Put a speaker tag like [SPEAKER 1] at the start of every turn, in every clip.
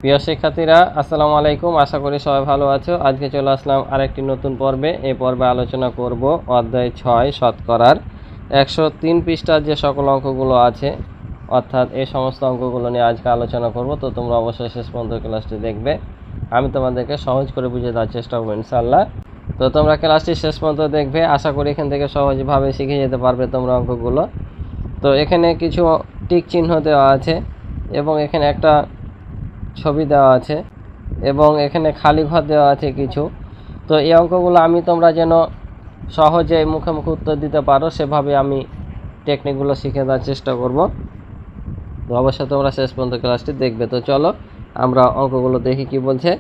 [SPEAKER 1] প্রিয় শিক্ষার্থীরা, আসসালামু আলাইকুম। আশা করি সবাই ভালো আছো। আজকে চলে আসলাম আরেকটি নতুন পর্বে। এই পর্বে আলোচনা করব অধ্যায় 6 শতকরার 103 পৃষ্ঠার যে সকল অঙ্কগুলো আছে, অর্থাৎ এই সমস্ত অঙ্কগুলো নিয়ে আজকে আলোচনা করব। তো তোমরা অবশ্যই শেষ পর্যন্ত ক্লাসটি দেখবে। আমি তোমাদেরকে সহজ করে বুঝিয়ে দেওয়ার চেষ্টা করবো ইনশাআল্লাহ। তো তোমরা ক্লাসটি শেষ পর্যন্ত দেখবে। আশা করি এখান থেকে সহজভাবে শিখে যেতে পারবে তোমরা অঙ্কগুলো। তো এখানে কিছু টিক চিহ্ন দেওয়া আছে এবং এখানে একটা ছবি দেওয়া আছে এবং এখানে খালি ঘর দেওয়া আছে কিছু। তো এই অঙ্কগুলো আমি তোমরা যেন সহজে মুখে মুখে উত্তর দিতে পারো সেভাবে আমি টেকনিকগুলো শিখে দেওয়ার চেষ্টা করব। তো অবশ্যই তোমরা শেষ পর্যন্ত ক্লাসটি দেখবে। তো চলো আমরা অঙ্কগুলো দেখি কি বলছে।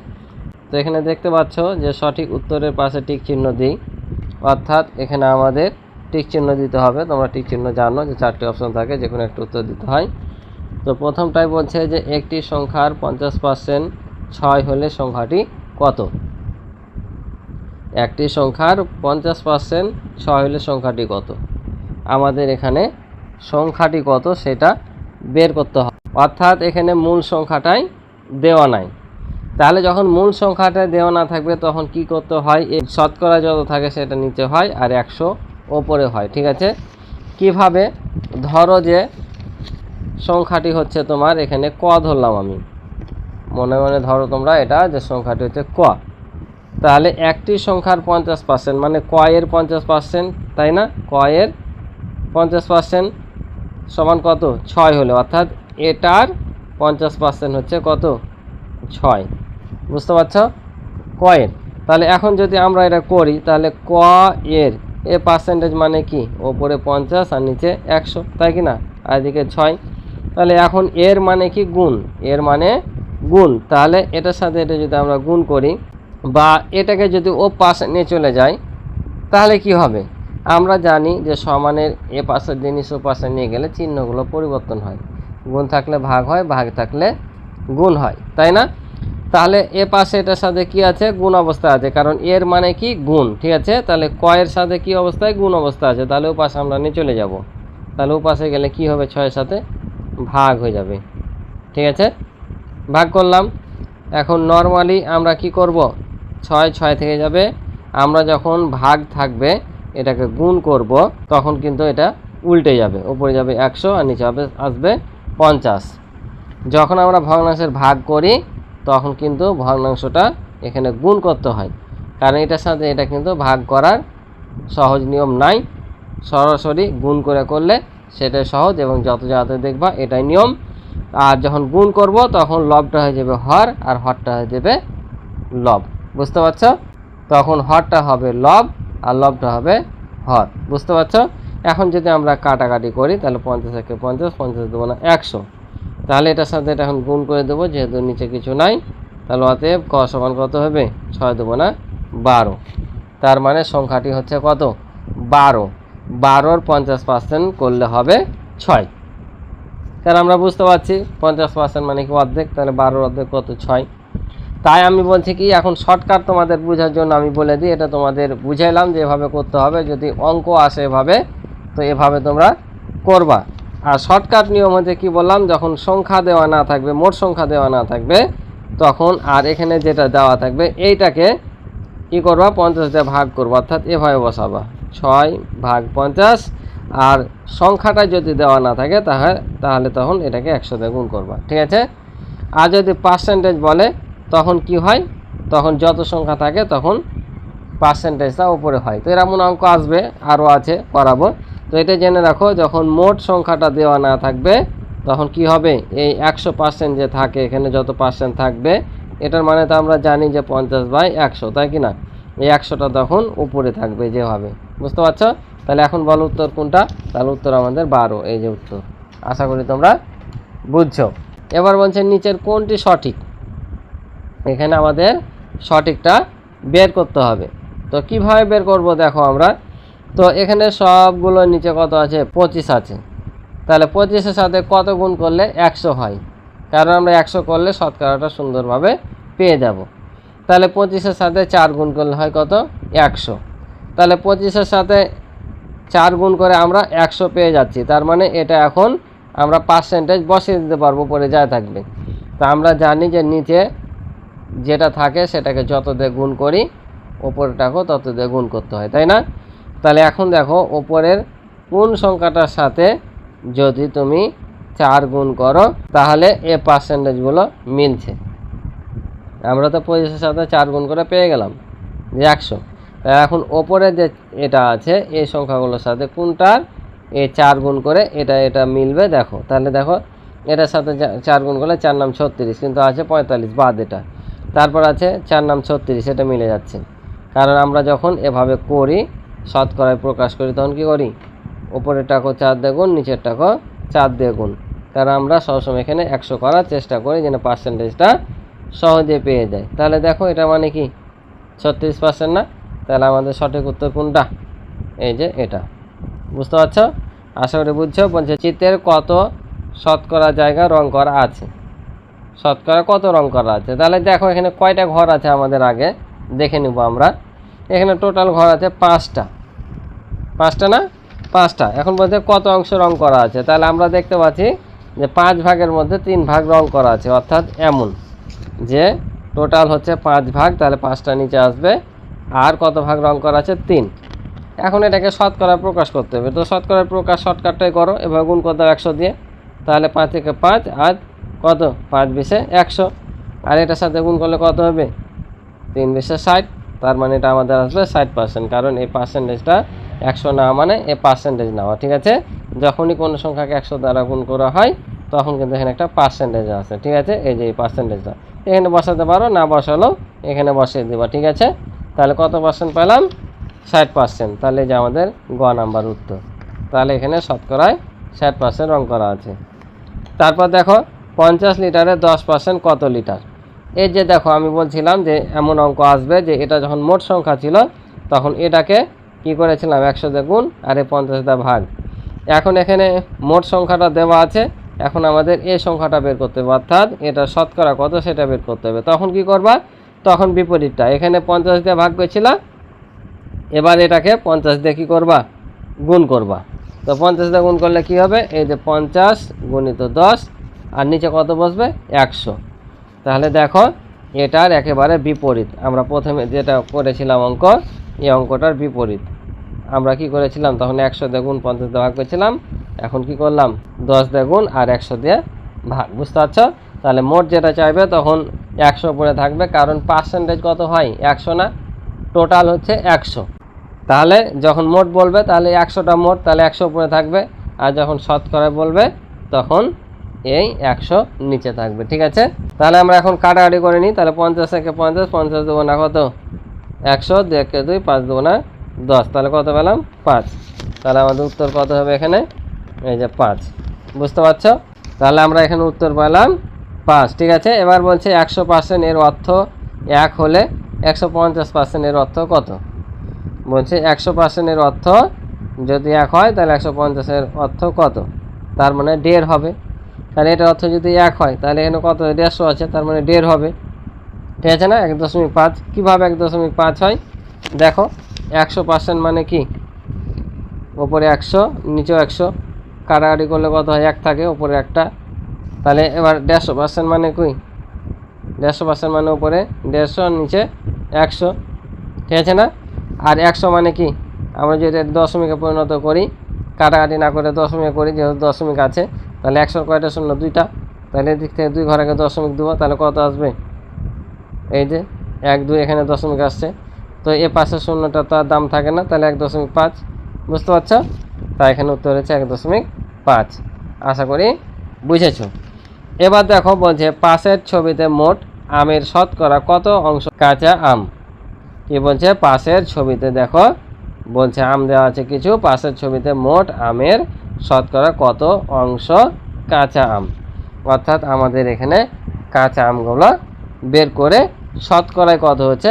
[SPEAKER 1] তো এখানে দেখতে পাচ্ছ যে সঠিক উত্তরের পাশে টিক চিহ্ন দিই, অর্থাৎ এখানে আমাদের টিক চিহ্ন দিতে হবে। তোমরা টিক চিহ্ন জানো যে 4টি অপশন থাকে, যে কোনো একটা উত্তর দিতে হয়। তো প্রথমটাই বলছে যে একটি সংখ্যার 50% 6 হলে সংখ্যাটি কত। একটি সংখ্যার 50% 6 হলে সংখ্যাটি কত। আমাদের এখানে সংখ্যাটি কত সেটা বের করতে হবে, অর্থাৎ এখানে মূল সংখ্যাটাই দেওয়া নাই। তাহলে যখন মূল সংখ্যাটা দেওয়া না থাকবে তখন কি করতে হয়, এই শতকরা যত থাকে সেটা নিচে হয় আর 100 ওপরে হয়। ঠিক আছে, কিভাবে? ধরো যে সংখ্যাটি হচ্ছে তোমার এখানে ক ধরলাম আমি, মনে মনে ধরো তোমরা এটা যে সংখ্যাটি হচ্ছে ক। তাহলে একটি সংখ্যার 50% মানে ক এর 50%, তাই না? ক এর 50% সমান কত? 6 হলে, অর্থাৎ এটার 50% হচ্ছে কত? 6। বুঝতে পারছ? ক এর। তাহলে এখন যদি আমরা এটা করি তাহলে ক এর এ পার্সেন্টেজ মানে কি? ওপরে 50 আর নিচে 100, তাই কি না? আর এদিকে 6। তাহলে এখন এর মানে কি? গুণ। এর মানে গুণ। তাহলে এটার সাথে এটা যদি আমরা গুণ করি বা এটাকে যদি ও পাশে নিয়ে চলে যাই তাহলে কি হবে? আমরা জানি যে সমানের এ পাশের জিনিস ও পাশে নিয়ে গেলে চিহ্নগুলো পরিবর্তন হয়। গুণ থাকলে ভাগ হয়, ভাগ থাকলে গুণ হয়, তাই না? তাহলে এ পাশে এটার সাথে কি আছে? গুণ অবস্থা আছে, কারণ এর মানে কি? গুণ। ঠিক আছে, তাহলে ক এর সাথে কি অবস্থায়? গুণ অবস্থা আছে। তাহলে ও পাশে আমরা নিয়ে চলে যাব। তাহলে ও পাশে গেলে কি হবে? 6-এর সাথে ভাগ হয়ে যাবে। ঠিক আছে, ভাগ করলাম। এখন নর্মালি আমরা কি করব? 6 থেকে যাবে। আমরা যখন ভাগ থাকবে এটাকে গুণ করব তখন কিন্তু এটা উল্টে যাবে, উপরে যাবে 100 আর নিচে আসবে 50। যখন আমরা ভগ্নাংশের ভাগ করি তখন কিন্তু ভগ্নাংশটা এখানে গুণ করতে হয়, কারণ এটার সাথে এটা কিন্তু ভাগ করার সহজ নিয়ম নাই। সরাসরি গুণ করে করলে সেটাই সহজ এবং যত যাতে দেখবা এটাই নিয়ম। আর যখন গুণ করব তখন লবটা হয়ে যাবে হর আর হরটা হয়ে যাবে লব। বুঝতে পারছ? তখন হরটা হবে লব আর লবটা হবে হর। বুঝতে পারছ? এখন যদি আমরা কাটাকাটি করি তাহলে 50 একে 50, 50 দেবো না 100। তাহলে এটার সাথে এটা এখন গুণ করে দেবো, যেহেতু নিচে কিছু নাই। তাহলে অতএব ক সমান কত হবে? 6 দেবো না 12। তার মানে সংখ্যাটি হচ্ছে কত? 12। 12-র 50% করলে হবে 6। কারণ আমরা বুঝতে পারছি 50% মানে কি? অর্ধেক। তাহলে 12-র অর্ধেক কত? 6। তাই আমি বলছি কি, এখন শর্টকাট তোমাদের বোঝার জন্য আমি বলে দিই, এটা তোমাদের বুঝাইলাম যে এভাবে করতে হবে। যদি অঙ্ক আসে এভাবে, তো এভাবে তোমরা করবা। আর শর্টকাট নিয়ম হচ্ছে কি বললাম, যখন সংখ্যা দেওয়া না থাকবে, মোট সংখ্যা দেওয়া না থাকবে, তখন আর এখানে যেটা দেওয়া থাকবে এইটাকে কি করবা? 50 দিয়ে ভাগ করবো, অর্থাৎ এভাবে বসাবা 6 ভাগ 50। আর সংখ্যাটা যদি দেওয়া না থাকে তাহলে তখন এটাকে 100 দিয়ে গুণ করবা। ঠিক আছে? আর যদি পার্সেন্টেজ বলে তখন কি হয়? তখন যত সংখ্যা থাকে তখন পার্সেন্টেজটা উপরে হয়। তো এরকম অঙ্ক আসবে, আরও আছে, করাবো। তো এটা জেনে রাখো, যখন মোট সংখ্যাটা দেওয়া না থাকবে তখন কি হবে? এই 100% যে থাকে এখানে যত পার্সেন্ট থাকবে, এটার মানে তো আমরা জানি যে 50/100, তাই কি না? এই 100টা তখন উপরে থাকবে যেভাবে। বুঝতে পারছো? তাহলে এখন বলো উত্তর কোনটা? তাহলে উত্তর আমাদের 12। এই যে উত্তর। আশা করি তোমরা বুঝছো। এবার বলছেন নিচের কোনটি সঠিক। এখানে আমাদের সঠিকটা বের করতে হবে। তো কিভাবে বের করব দেখো আমরা। তো এখানে সবগুলো নিচে কত আছে? 25 আছে। তাহলে 25-এর সাথে কত গুণ করলে 100 হয়? কারণ আমরা 100 করলে শতকরাটা সুন্দরভাবে পেয়ে যাব। তাহলে 25-এর সাথে 4 গুণ করলে হয় কত? 100। তাহলে 25-এর সাথে 4 গুণ করে আমরা 100 পেয়ে যাচ্ছি। তার মানে এটা এখন আমরা পার্সেন্টেজ বসিয়ে দিতে পারবো, পরে যা থাকবে। তা আমরা জানি যে নিচে যেটা থাকে সেটাকে যত দিয়ে গুণ করি ওপরটাকেও তত দিয়ে গুণ করতে হয়, তাই না? তাহলে এখন দেখো ওপরের কোন সংখ্যাটার সাথে যদি তুমি 4 গুণ করো তাহলে এ পার্সেন্টেজগুলো মিলছে। আমরা তো 25-এর সাথে 4 গুণ করে পেয়ে গেলাম যে 100। তাই এখন ওপরে যে এটা আছে এই সংখ্যাগুলোর সাথে কোনটার এ 4 গুণ করে এটা মিলবে। দেখো তাহলে দেখো এটার সাথে 4 গুণ করলে 4 নাম 36, কিন্তু আছে 45 বাদ এটা। তারপর আছে 4 নাম 36, এটা মিলে যাচ্ছে। কারণ আমরা যখন এভাবে করি শতকরায় প্রকাশ করি তখন কি করি, ওপরেরটাকেও 4 দিয়ে গুণ, নিচেরটাকেও 4 দিয়ে গুণ। কারণ আমরা সবসময় এখানে 100 করার চেষ্টা করি যেন পার্সেন্টেজটা সহজে পেয়ে যায়। তাহলে দেখো এটা মানে কি 36% না? তাহলে আমাদের সঠিক উত্তর কোনটা? এই যে এটা। বুঝতে পারছো? আশা করি বুঝছো। বলছে চিত্রের কত শতকরা জায়গা রং করা আছে, শতকরা কত রং করা আছে। তাহলে দেখো এখানে কয়টা ঘর আছে আমাদের আগে দেখে নিব আমরা। এখানে টোটাল ঘর আছে 5টা, 5টা না? 5টা। এখন বলছে কত অংশ রং করা আছে। তাহলে আমরা দেখতে পাচ্ছি যে 5 ভাগের মধ্যে 3 ভাগ রং করা আছে, অর্থাৎ এমন যে টোটাল হচ্ছে 5 ভাগ, তাহলে 5টা নিচে আসবে। আর কত ভাগ রং করা আছে? 3। এখন এটাকে শতকরা প্রকাশ করতে হবে। তো শতকরা প্রকাশ শর্টকাটটাই করো, এভাবে গুণ করতে হবে 100 দিয়ে। তাহলে 5 থেকে 5 আর কত 5 20 100, আর এটার সাথে গুণ করলে কত হবে? 3 20 60। তার মানে এটা আমাদের আসবে 60%। কারণ এই পার্সেন্টেজটা 100 না মানে এ পার্সেন্টেজ নেওয়া, ঠিক আছে? যখনই কোনো সংখ্যাকে 100 দ্বারা গুণ করা হয় তখন কিন্তু এখানে একটা পার্সেন্টেজ আছে, ঠিক আছে? এই যে এই পার্সেন্টেজটা এখানে বসাতে পারো, না বসালেও এখানে বসিয়ে দেবা, ঠিক আছে? তাহলে কত পার্সেন্ট পেলাম? 60%। তাহলে যে আমাদের গ নাম্বার উত্তর। তাহলে এখানে শতকরায় 60% রং করা আছে। তারপর দেখো 50 লিটারে 10% কত লিটার। এই যে দেখো আমি বলছিলাম যে এমন অঙ্ক আসবে যে এটা যখন মোট সংখ্যা ছিল তখন এটাকে কি করেছিলাম 100 দিয়ে গুণ আর 50 দিয়ে ভাগ। এখন এখানে মোট সংখ্যাটা দেওয়া আছে, এখন আমাদের এই সংখ্যাটা বের করতে হবে, অর্থাৎ এটা শতকরা কত সেটা বের করতে হবে। তখন কি করবা? তখন বিপরীতটা, এখানে 50 দিয়ে ভাগ করেছিলা, এবার এটাকে 50 দিয়ে কী করবা? গুণ করবা। তো 50 দিয়ে গুণ করলে কি হবে? এই যে 50 গুণিত 10 আর নিচে কত বসবে? 100। তাহলে দেখো এটার একেবারে বিপরীত। আমরা প্রথমে যেটা করেছিলাম অঙ্ক, এই অঙ্কটার বিপরীত। আমরা কি করেছিলাম তখন 100 দিয়ে গুণ 50 দিয়ে ভাগ করেছিলাম, এখন কি করলাম 10 দিয়ে গুণ আর 100 দিয়ে ভাগ। বুঝতে পারছো? তাহলে মোট যেটা চাইবে তখন 100 পরে থাকবে, কারণ পার্সেন্টেজ কত হয় 100 না, টোটাল হচ্ছে 100। তাহলে যখন মোট বলবে তাহলে 100টা মোট, তাহলে 100 উপরে থাকবে। আর যখন শতকরা বলবে তখন এই 100 নিচে থাকবে, ঠিক আছে? তাহলে আমরা এখন কাটাকাটি করে নিই। তাহলে 50 থেকে 50, 50 দেবো না কত 100, 2 কে 2, 5 দেবো না 10, তাহলে কত পেলাম 5। তাহলে আমাদের উত্তর কত হবে এখানে? এই যে 5। বুঝতে পারছো? তাহলে আমরা এখানে উত্তর পেলাম 5, ঠিক আছে? এবার বলছে 100% এর অর্থ 1 হলে 150% এর অর্থ কত। বলছে 100% এর অর্থ যদি 1 হয় তাহলে 150-এর অর্থ কত, তার মানে 1.5 হবে। তাহলে এটার অর্থ যদি 1 হয় তাহলে এখানে কত 150 আছে, তার মানে 1.5 হবে, ঠিক আছে না? 1.5। কীভাবে 1.5 হয়? দেখো 100% মানে কি, ওপরে 100 নিচেও 100, কাটাকাটি করলে কত হয় 1 থাকে, ওপরে একটা। তাহলে এবার 150% মানে কি, 150% মানে উপরে 150 নিচে 100, ঠিক আছে না? আর 100 মানে কি, আমরা যদি দশমিকে পরিণত করি, কাটাকাটি না করে দশমিকে করি, যেহেতু দশমিক আছে, তাহলে 100 কয়টা শূন্য 2টা, তাহলে এদিক থেকে 2 ঘর আগে দশমিক দেবো, তাহলে কত আসবে? এই যে 1 2 এখানে দশমিক আসছে, তো এ পাশে শূন্যটা তো আর দাম থাকে না, তাহলে 1.5। বুঝতে পারছো? তাই এখানে উত্তর হচ্ছে 1.5। আশা করি বুঝেছো। এবার দেখো বলছে পাশের ছবিতে মোট আমের শতকরা কত অংশ কাঁচা আম। কি বলছে? পাশের ছবিতে দেখো বলছে আম দেওয়া আছে কিছু, পাশের ছবিতে মোট আমের শতকরা কত অংশ কাঁচা আম, অর্থাৎ আমাদের এখানে কাঁচা আমগুলো বের করে শতকরায় কত হচ্ছে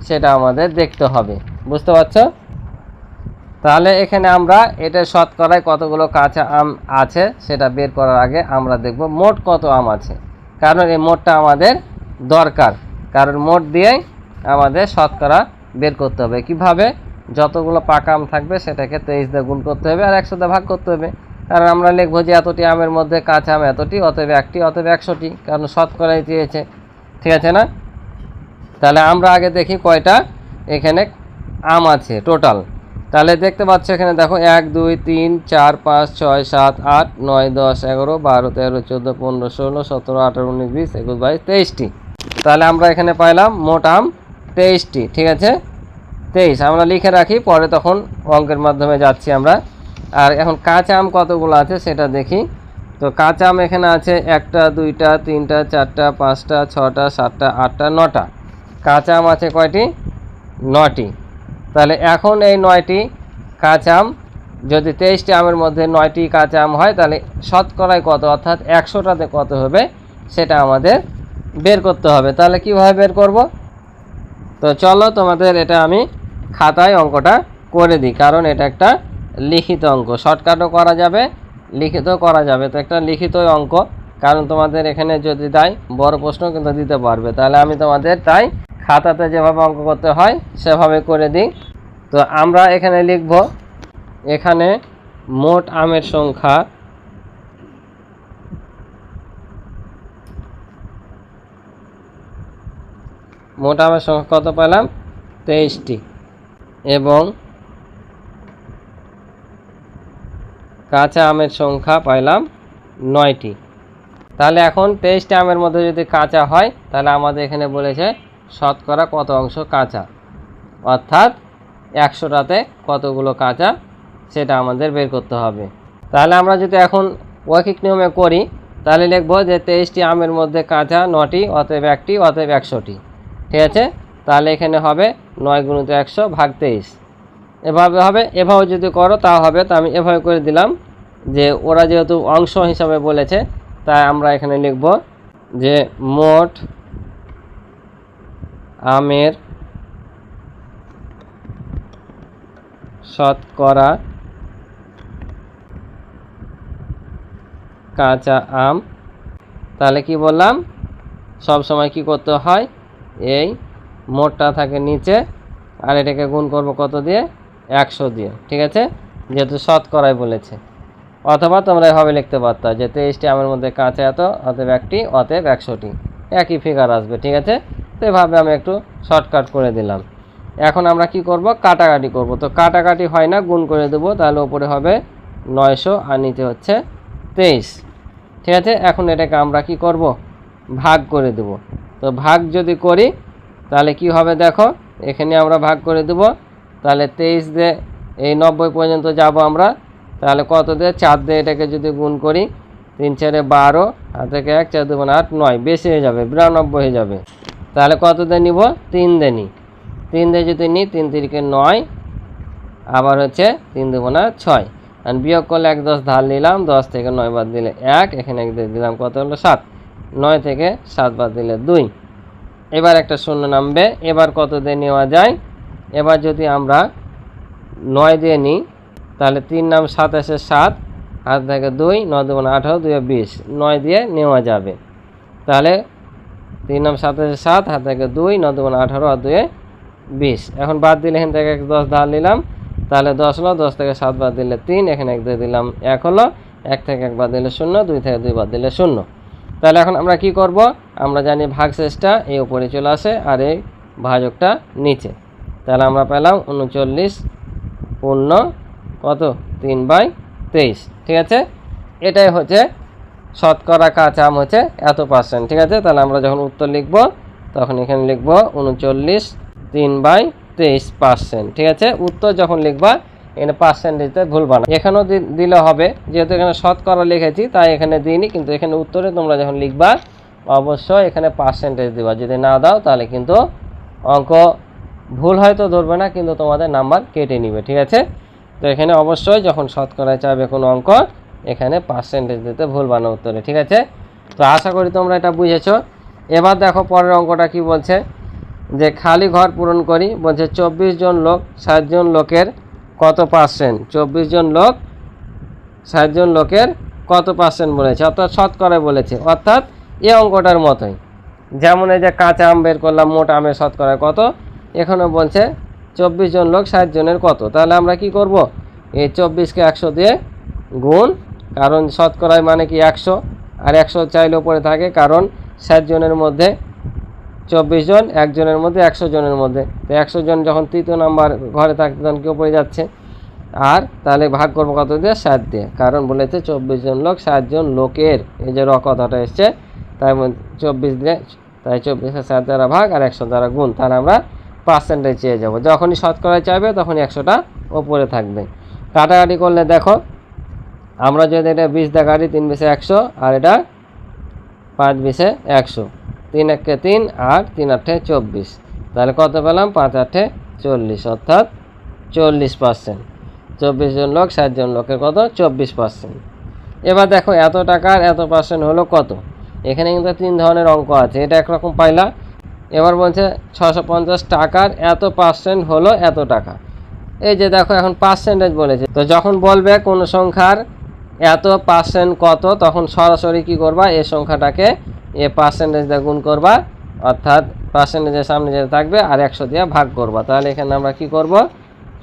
[SPEAKER 1] সেটা আমাদের দেখতে হবে। বুঝতে পারছো? তাহলে এখানে আমরা এটা শতকরায় কতগুলো কাঁচা আম আছে সেটা বের করার আগে আমরা দেখব মোট কত আম আছে, কারণ এই মোটটা আমাদের দরকার, কারণ মোট দিয়েই আমাদের শতকরা বের করতে হবে। কিভাবে? যতগুলো পাকা আম থাকবে সেটাকে 23 দিয়ে গুণ করতে হবে আর 100 দিয়ে ভাগ করতে হবে। কারণ আমরা লিখবো যে এতটি আমের মধ্যে কাঁচা আম এতটি, অতএব একটি, অতএব 100টি, কারণ শতকরাই দিয়েছে। ঠিক আছে না? তাহলে আমরা আগে দেখি কয়টা এখানে আম আছে টোটাল। তাহলে দেখতে পাচ্ছ এখানে দেখো 1 2 3 4 5 6 7 8 9 10 11 12 13 14 15 16 17 18 19 20 21 22 23টি। তাহলে আমরা এখানে পাইলাম মোট আম 23টি। ঠিক আছে, 23 আমরা লিখে রাখি, পরে তখন অঙ্কের মাধ্যমে যাচ্ছি আমরা। আর এখন কাঁচা আম কতগুলো আছে সেটা দেখি। তো কাঁচা আম এখানে আছে 1টা 2টা 3টা 4টা 5টা 6টা 7টা 8টা 9টা। কাঁচা আম আছে কয়টি? 9টি। তাহলে এখন এই 9টি কাঁচা আম, যদি 23টি আমের মধ্যে 9টি কাঁচা আম হয়, তাহলে শতকরায় কত, অর্থাৎ 100টাতে কত হবে সেটা আমাদের বের করতে হবে। তাহলে কীভাবে বের করব? তো চলো তোমাদের এটা আমি খাতায় অঙ্কটা করে দিই, কারণ এটা একটা লিখিত অঙ্ক, শর্টকাটও করা যাবে, লিখিতও করা যাবে। তো একটা লিখিত অঙ্ক, কারণ তোমাদের এখানে যদি দেয় বড় প্রশ্ন কিন্তু দিতে পারবে, তাহলে আমি তোমাদের তাই খাতাতে যেভাবে অঙ্ক করতে হয় সেভাবে করে দিই। তো আমরা এখানে লিখব, এখানে মোট আমের সংখ্যা মোট আমের সংখ্যা কত পেলাম? 23টি, এবং কাঁচা আমের সংখ্যা পাইলাম 9টি। তাহলে এখন 23টি আমের মধ্যে যদি কাঁচা হয়, তাহলে আমাদের এখানে বলেছে শতকরা কত অংশ কাঁচা, অর্থাৎ 100টাতে কতগুলো কাঁচা সেটা আমাদের বের করতে হবে। তাহলে আমরা যদি এখন ঐকিক নিয়মে করি, তাহলে লিখব যে 23টি আমের মধ্যে কাঁচা 9টি, অতএব 1টি, অতএব 100টি। ঠিক আছে, তাহলে এখানে হবে 9 × 100 ভাগ 23। এভাবে হবে, এভাবে যদি করো তা হবে। তো আমি এভাবে করে দিলাম, যে ওরা যেহেতু অংশ হিসাবে বলেছে, তাই আমরা এখানে লিখব যে মোট আমের শতকরা কাঁচা আম। তাহলে কি বললাম, সব সময় কি করতে হয়, এই মোটটা থাকে নিচে, আর এটাকে গুণ করব কত দিয়ে? 100 দিয়ে। ঠিক আছে, যেহেতু শতকরাই বলেছে। অথবা তোমরা এভাবে লিখতে পারতা যে 23টি আমের মধ্যে কাঁচা এত, অতএব 1টি, অতএব 100টি, একই ফিগার আসবে। ঠিক আছে, তো এভাবে আমি একটু শর্টকাট করে দিলাম। এখন আমরা কি করব, কাটাকাটি করব। তো কাটাকাটি হয় না, গুণ করে দেবো, তাহলে উপরে হবে 900 আর নিচে হচ্ছে 23। ঠিক আছে, এখন এটাকে আমরা কি করব, ভাগ করে দেব। তো ভাগ যদি করি তাহলে কি হবে দেখো, এখানে আমরা ভাগ করে দেব। তাহলে 23 দিয়ে এই 90 পর্যন্ত যাব আমরা, তাহলে কত দিয়ে? 4 দিয়ে এটাকে যদি গুণ করি, 3 4 12, আর থেকে 1 4 2 8 9, বেশি হয়ে যাবে, 92 হয়ে যাবে। তাহলে কত দিয়ে নিব? 3 দিয়ে নিই। 3 দিয়ে যদি নিই, 3 3 9, আবার হচ্ছে 3 2 6, আর বিয়োগ করলে 1 10 ধার নিলাম, 10 থেকে 9 বাদ দিলে 1, এখানে 1 দিয়ে দিলাম, কত হলো? 7। 9 থেকে 7 বাদ দিলে 2। এবার একটা শূন্য নামবে। এবার কত দিয়ে নেওয়া যায়? এবার যদি আমরা 9 দিয়ে নিই, তাহলে 3 নাম 27, 7, হাত থেকে 2, 9 2 18, 2 20, 9 দিয়ে নেওয়া যাবে। তাহলে 3 নাম 27, 7, হাত থেকে 2, 9 2 18, আর 2 20। এখন বাদ দিলে এখান থেকে 10 ধার নিলাম, তাহলে 10 হলো, 10 থেকে 7 বাদ দিলে 3, এখানে 1 দিয়ে দিলাম, 1 হলো, 1 থেকে 1 বাদ দিলে 0, 2 থেকে 2 বাদ দিলে 0। তাহলে এখন আমরা কি করব, আমরা জানি ভাগশেষটা এই উপরে চলে আসে আর এই ভাজকটা নিচে। তাহলে আমরা পেলাম 39 পূর্ণ কত? 3/23। ঠিক আছে, এটাই হচ্ছে শতকরা কাঁচা আম হচ্ছে এত %। ঠিক আছে, তাহলে আমরা যখন উত্তর লিখব তখন এখানে লিখব 39 3/23%। ঠিক আছে, উত্তর যখন লিখবা এখানে পার্সেন্টেজটা ভুলবা না, এখানেও দিলে হবে, যেহেতু এখানে শতকরা লিখেছি তাই এখানে দিইনি, কিন্তু এখানে উত্তরে তোমরা যখন লিখবা অবশ্যই এখানে পার্সেন্টেজ দিবা। যদি না দাও তাহলে কিন্তু অঙ্ক ভুল হয়তো ধরবে না, কিন্তু তোমাদের নাম্বার কেটে নিবে। ঠিক আছে, তো এখানে অবশ্যই যখন শতকরা চাইবে কোনো অঙ্ক, এখানে পার্সেন্টেজ দিতে ভুলবা না উত্তরে। ঠিক আছে, তো আশা করি তোমরা এটা বুঝেছো। এবার দেখো পরের অঙ্কটা কি বলছে, যে খালি ঘর পূরণ করি। বলছে 24 জন লোক 60 জন লোকের কত %? 24 জন লোক 60 জন লোকের কত % বলেছে, অর্থাৎ শতকরা বলেছে, অর্থাৎ এই অঙ্কটার মতোই। যেমন এই যে কাঁচা আম বের করলাম, মোট আমের শতকরা কত, এখানে বলছে 24 জন লোক 60 জনের কত। তাহলে আমরা কি করব, এই 24কে 100 দিয়ে গুণ কারণ শতকরায় মানে কি 100, আর 100 চাইলে উপরে থাকে, কারণ 60 জনের মধ্যে 24 জন, একজনের মধ্যে 100 জনের মধ্যে, তো 100 জন যখন তৃতীয় নাম্বার ঘরে থাকতে তখন কি উপরে যাচ্ছে। আর তাহলে ভাগ করবো কত দিয়ে? 60 দিয়ে, কারণ বলেছে 24 জন লোক 60 জন লোকের, এই যে কথাটা এসছে, তাই 24 দিয়ে, তাই 24কে 60 দ্বারা ভাগ আর 100 দ্বারা গুণ, তাহলে আমরা পার্সেন্টেজ চেয়ে যাবো। যখনই শতকরা চাইবে তখনই 100টা ওপরে থাকবে। কাটাকাটি করলে দেখো, আমরা যদি এটা 20 দিয়ে কাটি, 3 20 100, আর এটা 5 20 100, 3 1 3 আর 3 8 24, তাহলে কত পেলাম? 5 8 40, অর্থাৎ 40%। 24 জন লোক 60 জন লোকের কত? 24%। এবার দেখো এত টাকার এত পার্সেন্ট হলো কত। এখানে কিন্তু 3 ধরনের অঙ্ক আছে, এটা একরকম পাইলা। এবার বলছে 650 টাকার এত পার্সেন্ট হলো এত টাকা। এই যে দেখো এখন পার্সেন্টেজ বলেছে, তো যখন বলবে কোন সংখ্যার এত পার্সেন্ট কত, তখন সরাসরি কি করবা? এই সংখ্যাটাকে এ পার্সেন্টেজ দিয়ে গুণ করবা, অর্থাৎ পার্সেন্টেজের সামনে যেটা থাকবে আর 100 দিয়ে ভাগ করবা। তাহলে এখানে আমরা কি করব?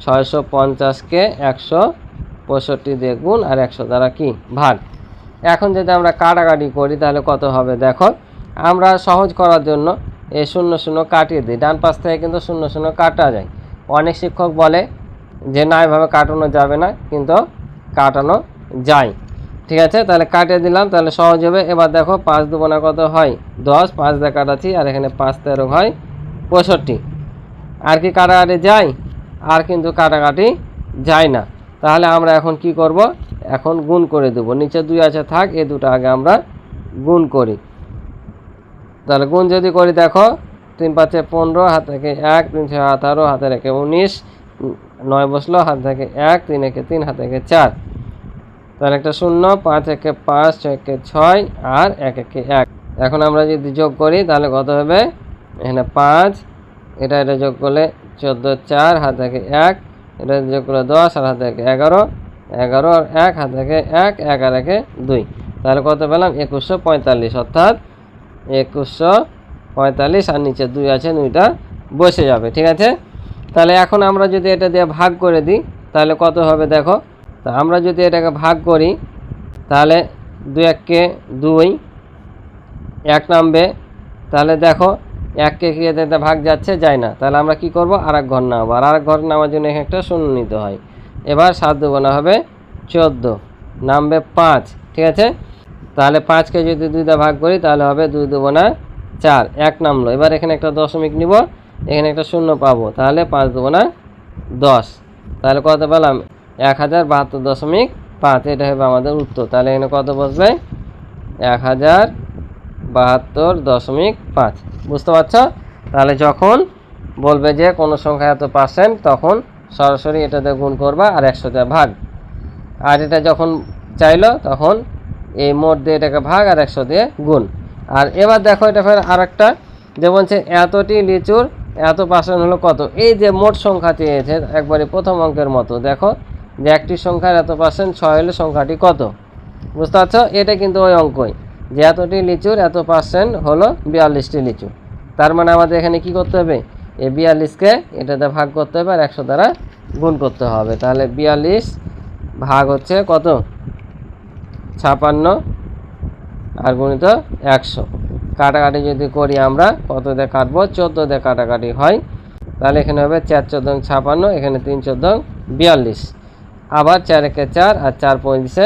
[SPEAKER 1] 650কে 165 দিয়ে গুণ আর 100 দ্বারা কি ভাগ। এখন যদি আমরা কাটাকাটি করি তাহলে কত হবে? দেখো, আমরা সহজ করার জন্য এই 0 0 কাটিয়ে দিই। ডান পাশ থেকে কিন্তু 0 0 কাটা যায়। অনেক শিক্ষক বলে যে না, এভাবে কাটানো যাবে না, কিন্তু কাটানো যায়। ঠিক আছে, তাহলে কাটিয়ে দিলাম, তাহলে সহজ হবে। এবার দেখো 5 দুগুণা কত হয়? 10, 5 দিয়ে কাটাচ্ছি, আর এখানে 5 13 হয় 65। আর কি কাটাকাটি যায়? আর কিন্তু কাটাকাটি যায় না। তাহলে আমরা এখন কি করব? এখন গুণ করে দেব। নিচে 2 আছে, থাক, এই দুটো আগে আমরা গুণ করি। তাহলে গুণ যদি করি, দেখো 3 5 15, হাত থেকে 1, 3 6 18, হাতে রেখে 19, 9 বসলো, হাত থেকে 1, 3 1 3, হাত থেকে 4, তাহলে একটা 0, 5 1 5, 6 1 6 আর 1 1 1। এখন আমরা যদি যোগ করি তাহলে কত হবে? এখানে 5, এটা যোগ করলে 14 4, হাত থেকে 1, এটা যোগ করলে 10, আর হাত থেকে 11, 11 আর 1, হাত থেকে 1, 1 আর 1 2, তাহলে কত পেলাম? 2145, অর্থাৎ 2145, আর নিচে 2 আছে, 2টা বসে যাবে। ঠিক আছে, তাহলে এখন আমরা যদি এটা দিয়ে ভাগ করে দিই তাহলে কত হবে? দেখো, তা আমরা যদি এটাকে ভাগ করি তাহলে 2 1 2, 1 নামবে, তাহলে দেখো 1কে কি এতে ভাগ যাচ্ছে? যায় না। তাহলে আমরা কি করব? আরেক ঘর নামাবো, আর আরেক ঘর নামার জন্য এখানে একটা 0 নিতে হয়। এবার 7 দুগুণা হবে 14, নামবে 5। ঠিক আছে, তাহলে 5কে যদি 2 দিয়ে ভাগ করি তাহলে হবে 2 দুগুণা 4, 1 নামলো। এবার এখানে একটা দশমিক নিব, এখানে একটা 0 পাবো, তাহলে 5 দুগুণা 10, তাহলে কত পেলাম? 1072.5, এটা হবে আমাদের উত্তর। তাহলে এখানে কত বসবে? 1072.5। বুঝতে পারছ? তাহলে যখন বলবে যে কোনো সংখ্যা এত পার্সেন্ট, তখন সরাসরি এটাতে গুণ করবা আর 100 দিয়ে ভাগ। আর এটা যখন চাইলো তখন এই মোট দিয়ে এটাকে ভাগ আর 100 দিয়ে গুণ। আর এবার দেখো এটা ফের আরেকটা, যে বলছে এতটি লিচুর এত পার্সেন্ট হলো কত। এই যে মোট সংখ্যা চেয়েছে একবারে প্রথম অঙ্কের মতো, দেখো যে একটি সংখ্যার এত পার্সেন্ট 6 হলে সংখ্যাটি কত। বুঝতে পারছ? এটা কিন্তু ওই অঙ্কই, যে এতটি লিচুর এত পার্সেন্ট হলো 42টি লিচু। তার মানে আমাদের এখানে কি করতে হবে? এই 42কে এটাতে ভাগ করতে হবে আর 100 দ্বারা গুণ করতে হবে। তাহলে 42 ভাগ হচ্ছে কত? 56 আর গুণিত 100। কাটাকাটি যদি করি আমরা কত দিয়ে কাটবো? 14 দিয়ে কাটাকাটি হয়, তাহলে এখানে হবে 4 14 56, এখানে 3 14 42, আবার 4 1 4 আর 4 25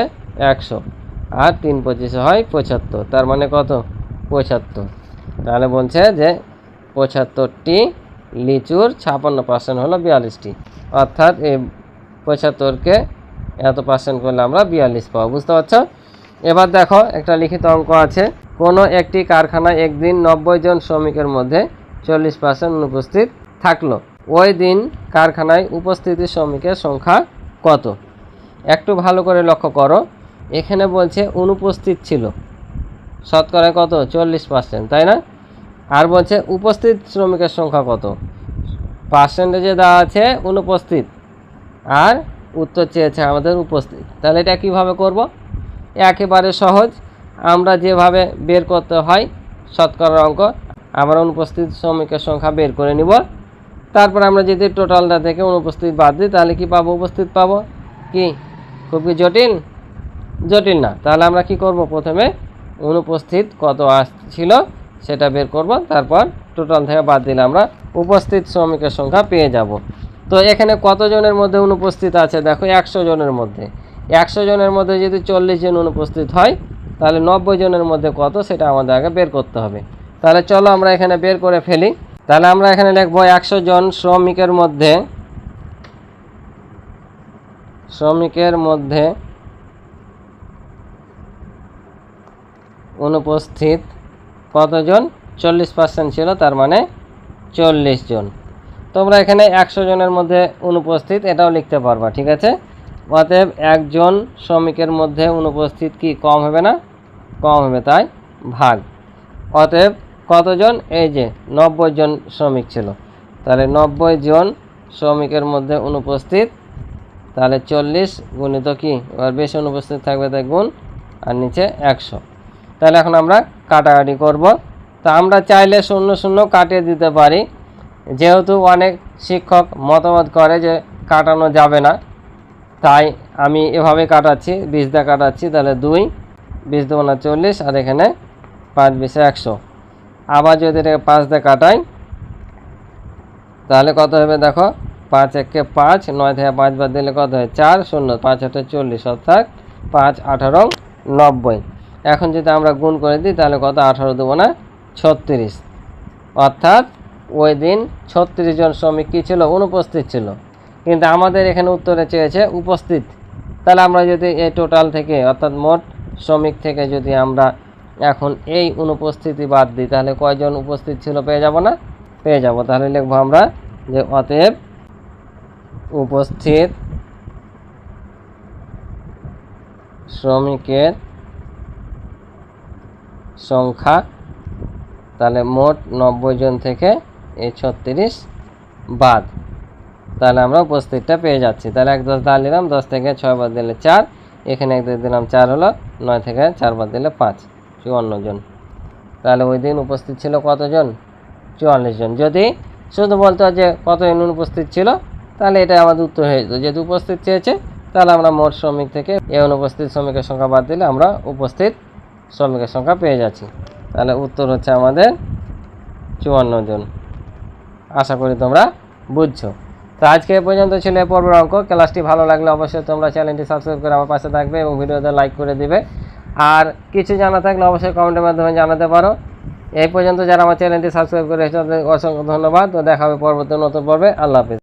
[SPEAKER 1] 100, আর 3 25 হয় 75, তার মানে কত? 75। তাহলে বলছে যে 75টি লিচুর 56% হলো 42টি, অর্থাৎ এই 75কে এত পার্সেন্ট করলে আমরা 42 পাবো। বুঝতে পারছো? এবার দেখো একটা লিখিত অঙ্ক আছে, কোনো একটি কারখানায় একদিন 90 জন শ্রমিকের মধ্যে 40% অনুপস্থিত থাকলো। ওই দিন কারখানায় উপস্থিতি শ্রমিকের সংখ্যা কত? একটু ভালো করে লক্ষ্য করো, এখানে বলছে অনুপস্থিত ছিল শতকরা কত? 40%, তাই না? আর বলছে উপস্থিত শ্রমিকের সংখ্যা কত? পার্সেন্টেজে দেওয়া আছে অনুপস্থিত, আর উত্তর চেয়েছে আমাদের উপস্থিত। তাহলে এটা কিভাবে করব? একেবারে সহজ, আমরা যেভাবে বের করতে হয় শতকরার অঙ্ক, আমরা অনুপস্থিত শ্রমিকের সংখ্যা বের করে নিব। তারপর আমরা যদি টোটালটা থেকে অনুপস্থিত বাদ দিই তাহলে কি পাবো? উপস্থিত পাবো। কি খুব কি জটিল? জটিল না। তাহলে আমরা কি করব, প্রথমে অনুপস্থিত কত আসছিল সেটা বের করব, তারপর টোটাল থেকে বাদ দিলে আমরা উপস্থিত শ্রমিকের সংখ্যা পেয়ে যাব। তো এখানে কতজনের মধ্যে অনুপস্থিত আছে দেখো, 100 জনের মধ্যে। 100 জনের মধ্যে যদি 40 জন অনুপস্থিত হয় তাহলে 90 জনের মধ্যে কত সেটা আমাদের আগে বের করতে হবে। তাহলে চলো আমরা এখানে বের করে ফেলি। তাহলে আমরা এখানে লিখব 100 জন শ্রমিকের মধ্যে অনুপস্থিত কতজন, 40% ছিল, তার মানে 40 জন। তোমরা এখানে 100 জনের মধ্যে অনুপস্থিত এটাও লিখতে পারবা, ঠিক আছে। অতএব একজন শ্রমিকের মধ্যে অনুপস্থিত কি কম হবে না, কম হবে, তাই ভাগ। অতএব কতজন, এই যে 90 জন শ্রমিক ছিল, তাহলে 90 জন শ্রমিকের মধ্যে অনুপস্থিত, তাহলে 40 গুণিত কি, এবার বেশি অনুপস্থিত থাকবে তাই গুণ, আর নিচে 100। তাহলে এখন আমরা কাটাকাটি করব। তা আমরা চাইলে 0 0 কাটিয়ে দিতে পারি, যেহেতু অনেক শিক্ষক মতামত করে যে কাটানো যাবে না, তাই আমি এভাবে কাটাচ্ছি, 20 দিয়ে কাটাচ্ছি। তাহলে 2, 20 দুগুণে 40, আর এখানে 5 20 100। আবার যদি এটাকে 5 দিয়ে কাটাই তাহলে কত হবে দেখো, 5 1 5, 9 থেকে 5 বাদ দিলে কত হয় 4, 0 5 8 40, অর্থাৎ 5 18 90। এখন যদি আমরা গুণ করে দিই তাহলে কত, 18 দুগুণে 36, অর্থাৎ ওই দিন 36 জন শ্রমিক কী ছিল, অনুপস্থিত ছিল। কিন্তু আমাদের এখানে উত্তরে চেয়েছে উপস্থিত। তাহলে আমরা যদি এই টোটাল থেকে অর্থাৎ মোট শ্রমিক থেকে যদি আমরা এখন এই অনুপস্থিতি বাদ দিই তাহলে কয়জন উপস্থিত ছিল পেয়ে যাব না, পেয়ে যাব। তাহলে লিখব আমরা যে অতএব উপস্থিত শ্রমিকের সংখ্যা, তাহলে মোট 90 জন থেকে এই 36 বাদ, তাহলে আমরা উপস্থিতটা পেয়ে যাচ্ছি। তাহলে 1 10 দাঁড় নিলাম, 10 থেকে 6 বাদ দিলে 4, এখানে 1 2 দিলাম 4 হলো, 9 থেকে 4 বাদ দিলে 5, 54 জন। তাহলে ওই দিন উপস্থিত ছিল কতজন, 44 জন। যদি শুধু বলতো যে কতজন অনুপস্থিত ছিল তাহলে এটা আমাদের উত্তর হয়ে যেত। যেহেতু উপস্থিত চেয়েছে তাহলে আমরা মোট শ্রমিক থেকে এই অনুপস্থিত শ্রমিকের সংখ্যা বাদ দিলে আমরা উপস্থিত শ্রমিকের সংখ্যা পেয়ে যাচ্ছি। তাহলে উত্তর হচ্ছে আমাদের 54 জন। আশা করি তোমরা বুঝছো। তো আজকে এ পর্যন্ত ছিল এই পর্বের অঙ্ক। ক্লাসটি ভালো লাগলে অবশ্যই তোমরা চ্যানেলটি সাবস্ক্রাইব করে আমার পাশে থাকবে এবং ভিডিওতে লাইক করে দিবে। আর কিছু জানা থাকলে অবশ্যই কমেন্টের মাধ্যমে জানাতে পারো। এই পর্যন্ত যারা আমার চ্যানেলটি সাবস্ক্রাইব করে তাদের অসংখ্য ধন্যবাদ। তো দেখা হবে পরবর্তী নতুন পর্বে। আল্লাহ হাফিজ।